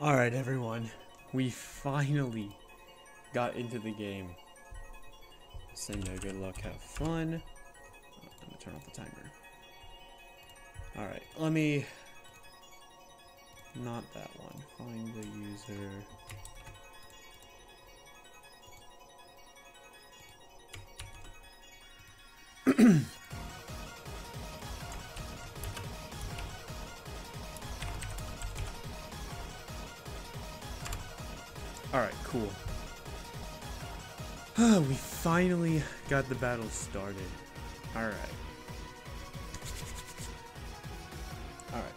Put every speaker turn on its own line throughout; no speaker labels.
Alright everyone, we finally got into the game. Say no good luck, have fun. I'm gonna turn off the timer. Alright, let me... Not that one. Find the user. Alright, cool. We finally got the battle started. Alright. Alright.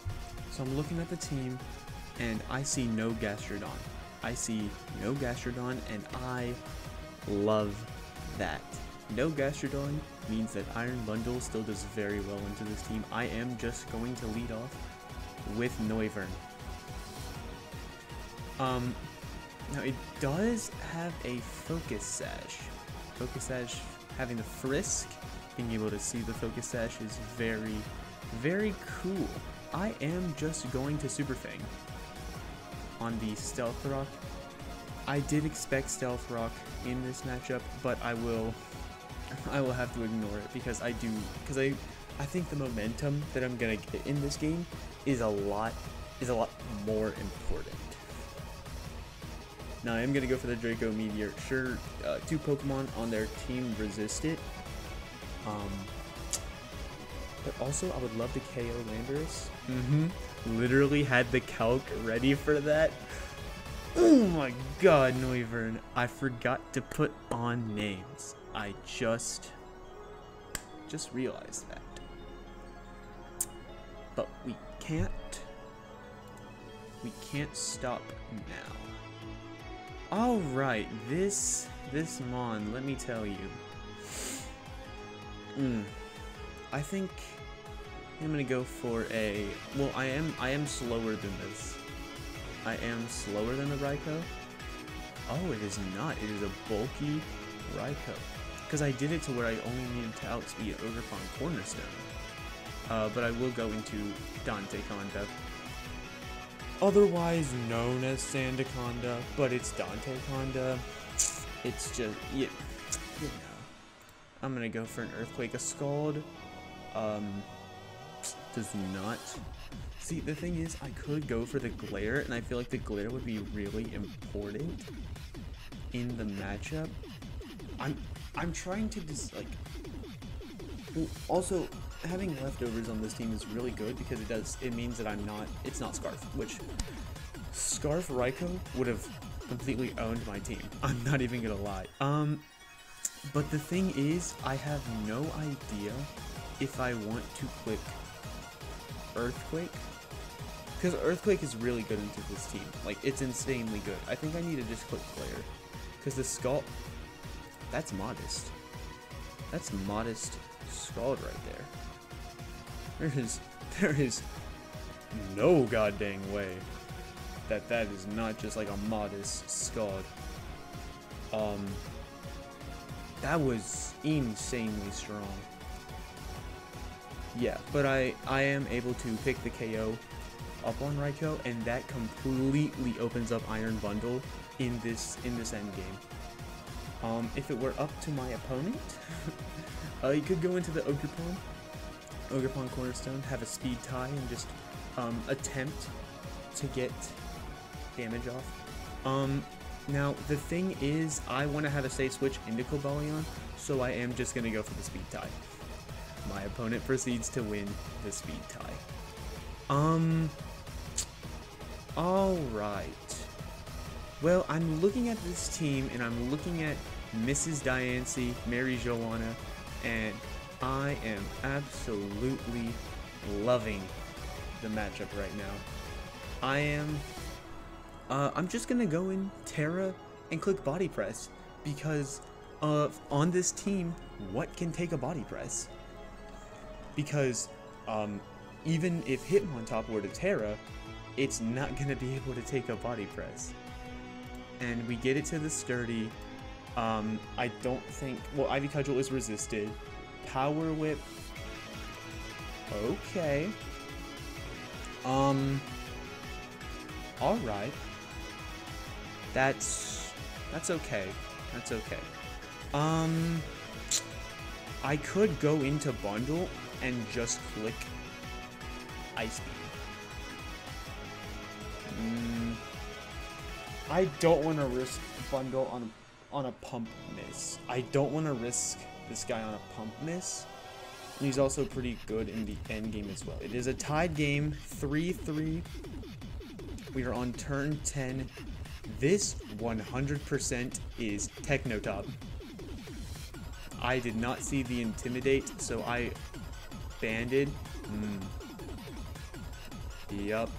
So I'm looking at the team, and I see no Gastrodon. I see no Gastrodon, and I love that. No Gastrodon means that Iron Bundle still does very well into this team. I am just going to lead off with Noivern. Now it does have a Focus Sash. Focus Sash, having the Frisk, being able to see the Focus Sash is very, very cool. I am just going to Super Fang on the Stealth Rock. I did expect Stealth Rock in this matchup, but I will have to ignore it because I think the momentum that I'm gonna get in this game is a lot more important. Now I am gonna go for the Draco Meteor. Sure, 2 Pokemon on their team resist it. But also I would love to KO Landorus. Literally had the calc ready for that. Oh my god, Noivern. I forgot to put on names. I just realized that. But we can't stop now. Alright, this Mon, let me tell you. I think I'm gonna go for a, well, I am slower than this. I am slower than the Raikou. Oh, it is not. It is a bulky Raikou. Because I did it to where I only needed to outspeed Ogerpon Cornerstone. But I will go into Dante Conda. Otherwise known as Sandaconda, but it's Dante Conda. It's just, you know. I'm gonna go for an Earthquake. A Scald, does not. See, the thing is, I could go for the Glare, and I feel like the Glare would be really important in the matchup. I'm trying to just, like, well, also, having leftovers on this team is really good because it means that it's not Scarf, which Scarf Raikou would have completely owned my team. I'm not even gonna lie. But the thing is, I have no idea if I want to click Earthquake, because Earthquake is really good into this team. Like, it's insanely good. I think I need to just click Glare, because the Scald, that's modest. That's modest Scald right there. There is no goddamn way that is not just like a modest Scald. That was insanely strong. Yeah, but I am able to pick the KO up on Raikou, and that completely opens up Iron Bundle in this end game. If it were up to my opponent, you could go into the Ogerpon Cornerstone, have a speed tie, and just attempt to get damage off. Now, the thing is, I want to have a safe switch into Cobalion, so I am just going to go for the speed tie. My opponent proceeds to win the speed tie. Alright. Well, I'm looking at this team, and I'm looking at Mrs. Diancie, Mary Joanna, and I am absolutely loving the matchup right now. I'm just gonna go in Terra and click Body Press, because on this team, what can take a Body Press? Because even if Hitmontop were to Terra, it's not gonna be able to take a Body Press. And we get it to the Sturdy. I don't think, well, Ivy Cudgel is resisted. Power Whip, okay. Alright. That's okay. That's okay. I could go into bundle and just click Ice Beam. I don't want to risk bundle on a pump miss. I don't want to risk this guy on a pump miss. And he's also pretty good in the end game as well. It is a tied game, 3-3. We are on turn 10. This 100% is Technotop. I did not see the Intimidate, so I banded. Yup.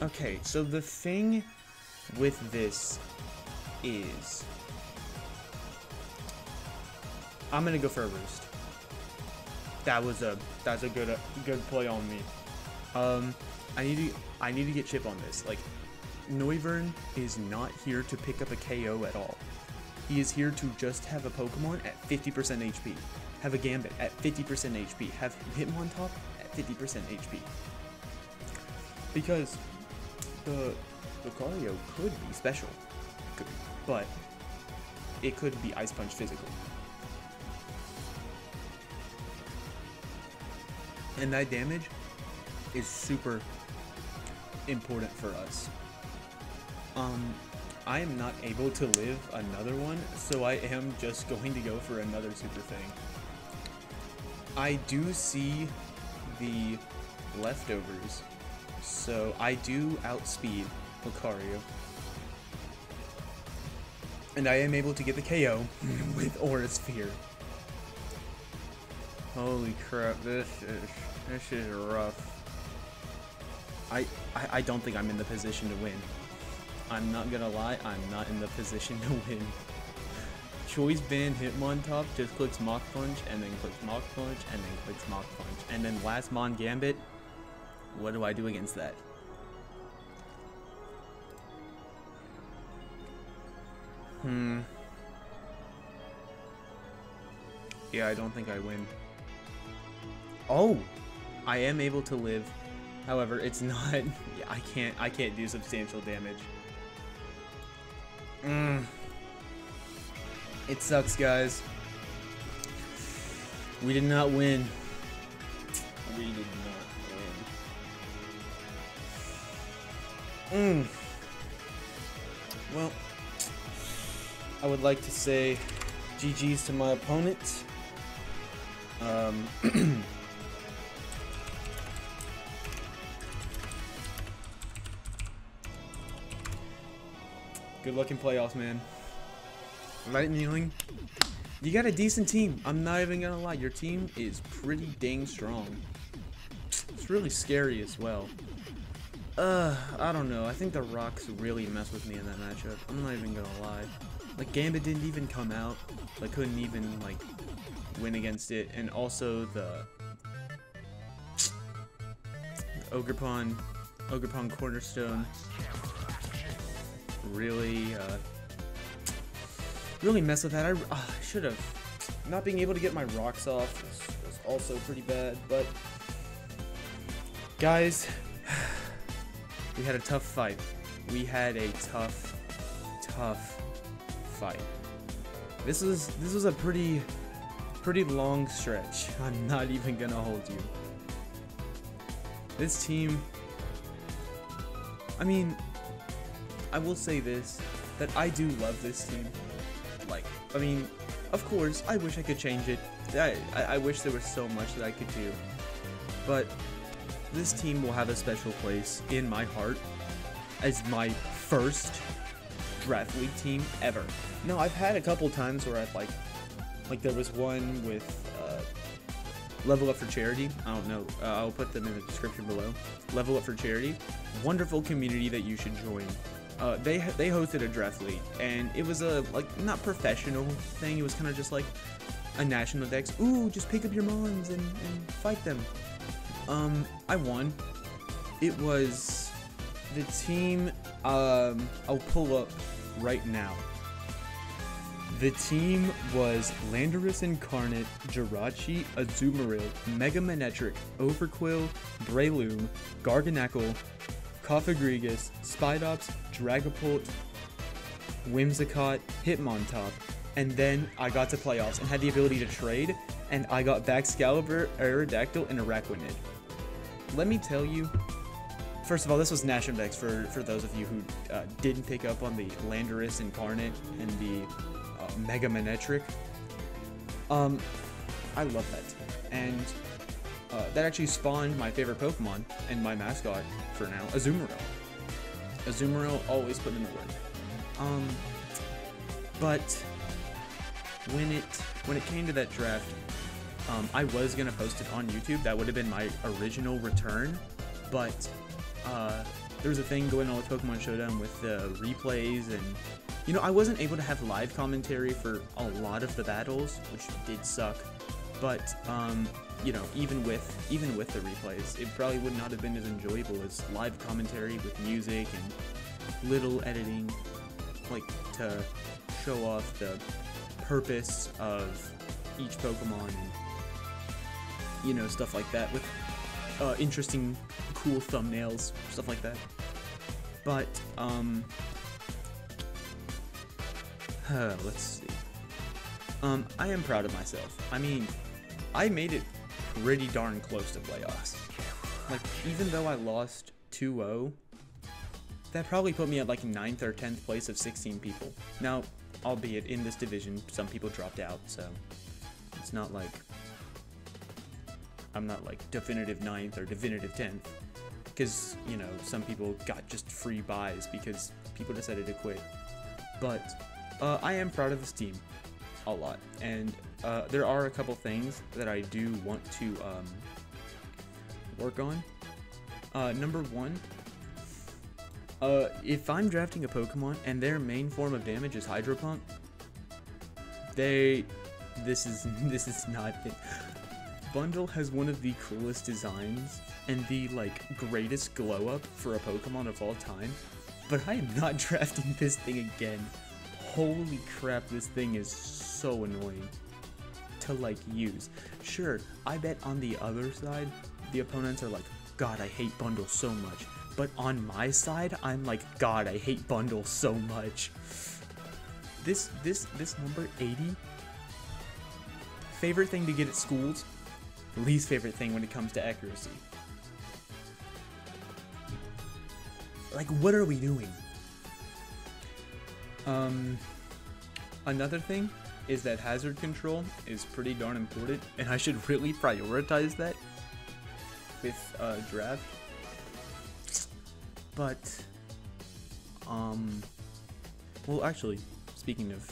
Okay, so the thing with this is I'm gonna go for a roost. That's a good play on me. I need to get chip on this. Like, Noivern is not here to pick up a KO at all. He is here to just have a Pokemon at 50% HP, have a Gambit at 50% HP, have Hitmontop at 50% HP. Because the Lucario could be special, but it could be Ice Punch physical. And that damage is super important for us. I am not able to live another one, so I am just going to go for another super thing. I do see the leftovers, so I do outspeed Lucario. And I am able to get the KO with Aura Sphere. Holy crap, this is rough. I don't think I'm in the position to win. I'm not gonna lie, I'm not in the position to win. Choice Band Hitmontop just clicks Mach Punch, and then clicks Mach Punch, and then clicks Mach Punch. And then last Mon Gambit, what do I do against that? Yeah, I don't think I win. Oh! I am able to live. However, it's not. Yeah, I can't do substantial damage. It sucks, guys. We did not win. We did not win. Well, I would like to say GG's to my opponent. Good luck in playoffs, man. Lightning, you got a decent team. I'm not even gonna lie. Your team is pretty dang strong. It's really scary as well. I don't know. I think the rocks really messed with me in that matchup. I'm not even gonna lie. Like, Gambit didn't even come out. I couldn't even, like, win against it. And also the Ogerpon Cornerstone really messed with that. I should have. Not being able to get my rocks off was also pretty bad, but guys, we had a tough fight. We had a tough fight. This was a pretty long stretch. I'm not even gonna hold you. This team, I mean, I will say this, that I do love this team. Like, I mean, of course, I wish I could change it. I wish there was so much that I could do. But this team will have a special place in my heart as my first draft league team ever. No, I've had a couple times where I've like there was one with Level Up for Charity. I don't know. I'll put them in the description below. Level Up for Charity. Wonderful community that you should join. They hosted a draft league, and it was a not professional thing. It was kind of just like a national dex. Ooh, just pick up your mons and fight them. I won. It was the team. I'll pull up right now. The team was Landorus Incarnate, Jirachi, Azumarill, Mega Manectric, Overquill, Breloom, Garganacl, Cofagrigus, Spidops, Dragapult, Whimsicott, Hitmontop, and then I got to playoffs and had the ability to trade, and I got Baxcalibur, Aerodactyl, and Araquanid. Let me tell you, first of all, this was Nash Index for those of you who didn't pick up on the Landorus Incarnate and the Mega Manectric. I love that team, and that actually spawned my favorite Pokemon and my mascot for now, Azumarill. Azumarill always put in the work. But when it came to that draft, I was gonna post it on YouTube. That would have been my original return, but there was a thing going on with Pokemon Showdown with the replays, and you know, I wasn't able to have live commentary for a lot of the battles, which did suck. But you know, even with the replays, it probably would not have been as enjoyable as live commentary with music and little editing, like to show off the purpose of each Pokemon and, you know, stuff like that with interesting, cool thumbnails, stuff like that. But let's see. I am proud of myself. I mean, I made it pretty darn close to playoffs. Like, even though I lost 2-0, that probably put me at like 9th or 10th place of 16 people. Now, albeit in this division, some people dropped out, so it's not like I'm not like definitive 9th or definitive 10th, because, you know, some people got just free buys because people decided to quit. But I am proud of this team a lot, and there are a couple things that I do want to work on. Number one, if I'm drafting a Pokemon and their main form of damage is Hydro Pump, this is not it. Bundle has one of the coolest designs and the like greatest glow up for a Pokemon of all time, but I am not drafting this thing again. Holy crap, this thing is so annoying to like use. Sure, I bet on the other side the opponents are like, God, I hate Bundle so much. But on my side, I'm like, God, I hate Bundle so much. This number 80, favorite thing to get at schools, least favorite thing when it comes to accuracy. Like, what are we doing? Another thing is that hazard control is pretty darn important, and I should really prioritize that with draft. But well, actually, speaking of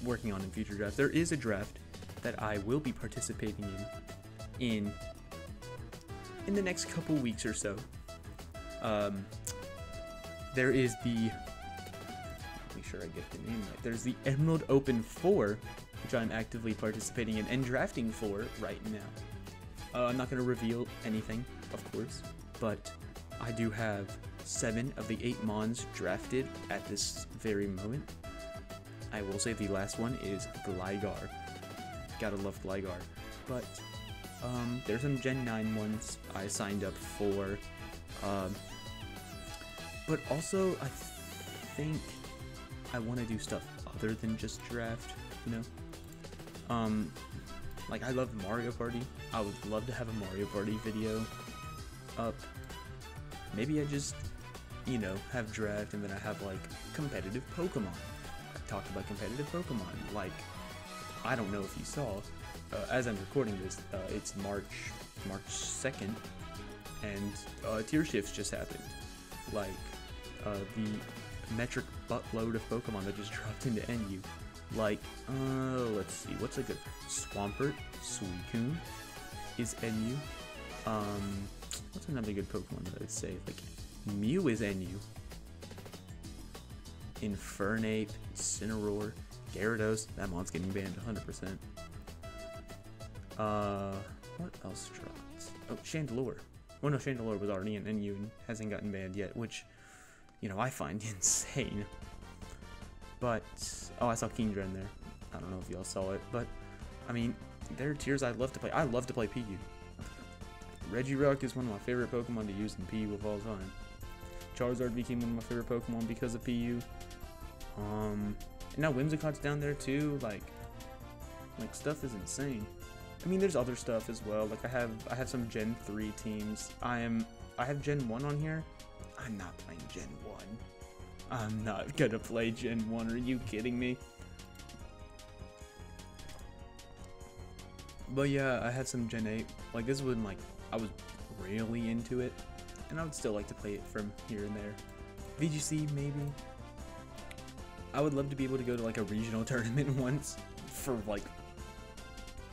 working on in future drafts, there is a draft that I will be participating in the next couple weeks or so. There is the, make sure I get the name right. There's the Emerald Open 4, which I'm actively participating in and drafting for right now. I'm not going to reveal anything, of course, but I do have 7 of the 8 Mons drafted at this very moment. I will say the last one is Gligar. Gotta love Gligar. But there's some Gen 9 ones I signed up for. But also, I think I want to do stuff other than just draft, you know? Like, I love Mario Party. I would love to have a Mario Party video up. Maybe I just, you know, have draft and then I have, like, competitive Pokemon. I talked about competitive Pokemon. Like, I don't know if you saw, as I'm recording this, it's March 2nd, and tier shifts just happened. Like, the metric buttload of Pokemon that just dropped into NU. Like, let's see, what's a good, Swampert, Suicune is NU. What's another good Pokemon that I'd say? Like, Mew is NU. Infernape, Incineroar, Gyarados, that mon's getting banned 100%. What else dropped? Oh, Chandelure. Well, no, Chandelure was already in NU and hasn't gotten banned yet, which, you know, I find insane. But, oh, I saw Kingdra in there. I don't know if y'all saw it, but, I mean, there are tiers I'd love to play. I love to play PU. Regirock is one of my favorite Pokemon to use in PU of all time. Charizard became one of my favorite Pokemon because of PU. And now Whimsicott's down there too. Like stuff is insane. I mean, there's other stuff as well. Like I have some Gen 3 teams. I have Gen 1 on here. I'm not playing Gen 1. I'm not gonna play Gen 1. Are you kidding me? But yeah, I had some Gen 8. Like this is when like I was really into it, and I would still like to play it from here and there. VGC maybe. I would love to be able to go to like a regional tournament once for like,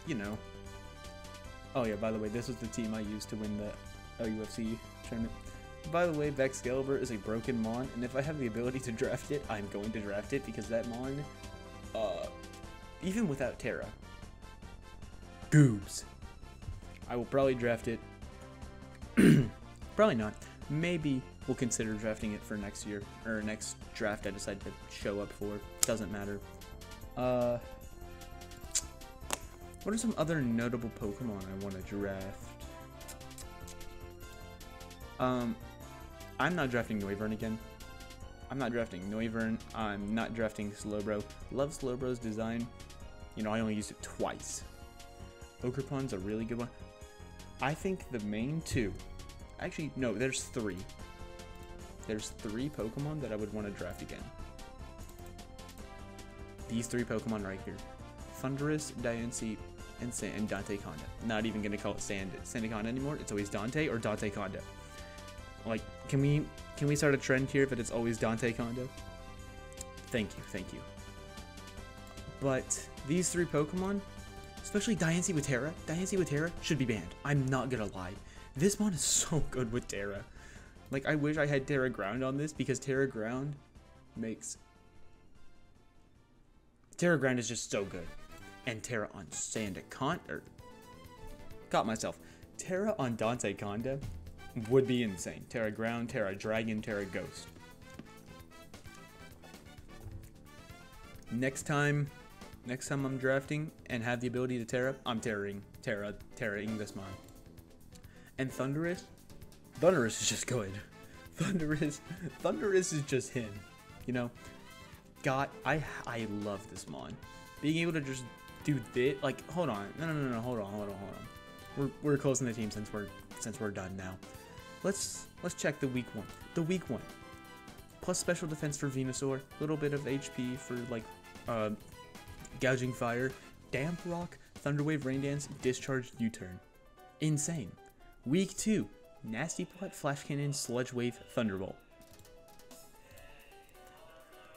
you know. Oh yeah, by the way, this was the team I used to win the LUFC tournament. By the way, Vexcalibur is a broken Mon, and if I have the ability to draft it, I'm going to draft it because that Mon, even without Terra, goobs. I will probably draft it. Probably not. Maybe we'll consider drafting it for next year, or next draft I decide to show up for. Doesn't matter. What are some other notable Pokemon I want to draft? I'm not drafting Noivern again. I'm not drafting Noivern. I'm not drafting Slowbro. Love Slowbro's design. You know, I only used it twice. Ogerpon's a really good one. I think the main two... Actually, no, there's three. There's three Pokemon that I would want to draft again. These three Pokemon right here. Thundurus, Diancie, and Dante Conda. Not even going to call it Sandaconda anymore. It's always Dante or Dante Conda. Like, can we start a trend here that it's always Dante Conda? Thank you. But these three Pokemon, especially Diancie with Terra should be banned. I'm not gonna lie. This mon is so good with Terra. Like, I wish I had Terra Ground on this because Terra Ground makes... Terra Ground is just so good. And Terra on Sandaconda... Got myself. Terra on Dante Conda would be insane. Terra Ground, Terra Dragon, Terra Ghost. Next time I'm drafting and have the ability to Terra, I'm Terraing this mon. And Thundurus is just good. Thundurus is just him. You know? God, I love this mon. Being able to just do this, like, hold on. No, hold on. We're closing the team since we're done now. Let's check the weak one. The weak one. Plus special defense for Venusaur, little bit of HP for like gouging fire, damp rock, thunderwave, rain dance, discharge, U-turn. Insane. Week 2, nasty plot, flash cannon, sludge wave, thunderbolt.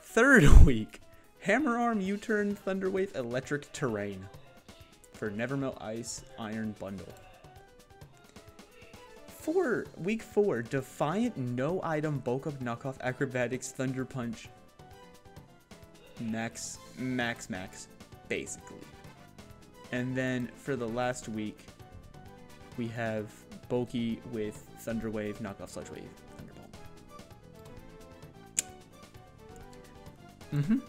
Third week, hammer arm, U-turn, thunderwave, electric terrain for Nevermelt Ice, Iron Bundle. Week 4, Defiant, no item, bulk up, knockoff, acrobatics, thunder punch, max, basically. And then for the last week, we have bulky with thunder wave, knockoff, sludge wave, thunderbolt.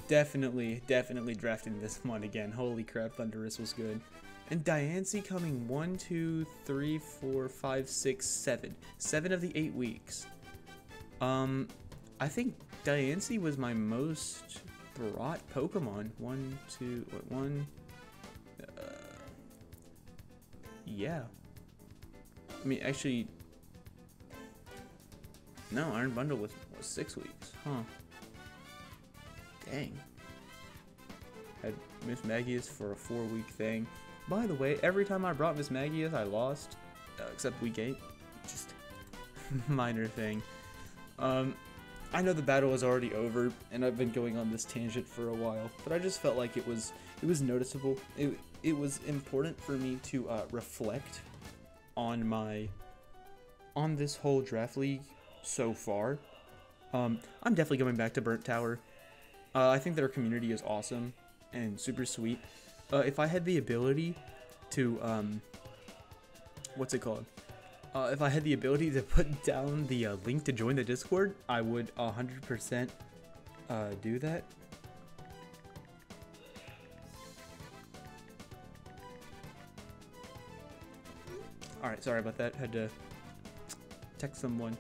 Definitely drafting this one again. Holy crap, Thundurus was good. And Diancie coming 1, 2, 3, 4, 5, 6, 7. 7 of the 8 weeks. I think Diancie was my most brought Pokemon. Yeah. I mean, actually, no, Iron Bundle was 6 weeks. Huh. Dang. Had Miss Magius for a 4-week thing. By the way, every time I brought Miss Magius, I lost, except week 8. Just minor thing. I know the battle was already over, and I've been going on this tangent for a while, but I just felt like it was noticeable. It was important for me to reflect on this whole draft league so far. I'm definitely going back to Burnt Tower. I think their community is awesome and super sweet. If I had the ability to, what's it called? If I had the ability to put down the link to join the Discord, I would 100% do that. Alright, sorry about that. Had to text someone.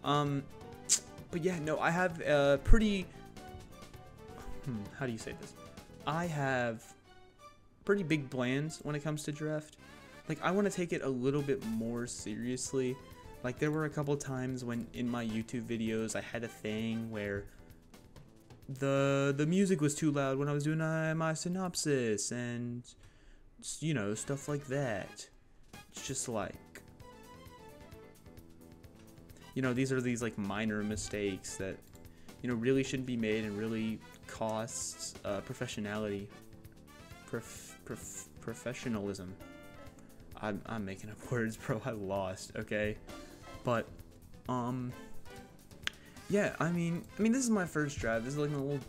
But yeah, no, I have a pretty... how do you say this? I have pretty big plans when it comes to draft. Like, I want to take it a little bit more seriously. Like, there were a couple times when in my YouTube videos I had a thing where the music was too loud when I was doing my synopsis and, you know, stuff like that. It's just like, you know, these are these like minor mistakes that, you know, really shouldn't be made and really costs professionalism. I'm making up words, bro. I lost. Okay, but yeah. I mean, this is my first draft. This is like a little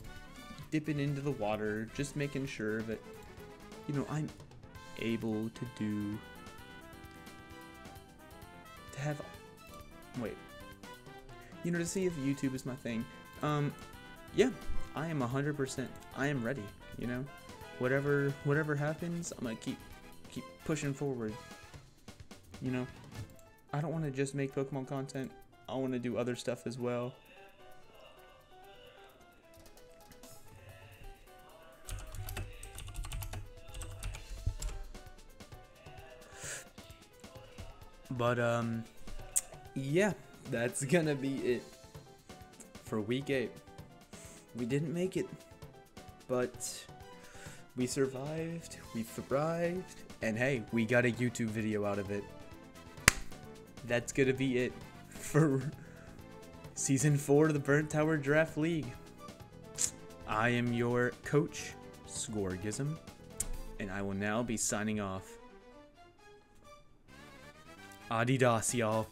dipping into the water, just making sure that, you know, I'm able to have. Wait. You know, to see if YouTube is my thing. Yeah, I am 100%. I am ready. You know, whatever happens, I'm gonna keep pushing forward. You know, I don't want to just make Pokemon content. I want to do other stuff as well. But yeah, that's gonna be it for week 8. We didn't make it, but we survived, we thrived, and hey, we got a YouTube video out of it. That's gonna be it for Season 4 of the Burnt Tower Draft League. I am your coach, Scorgism, and I will now be signing off. Adidas, y'all.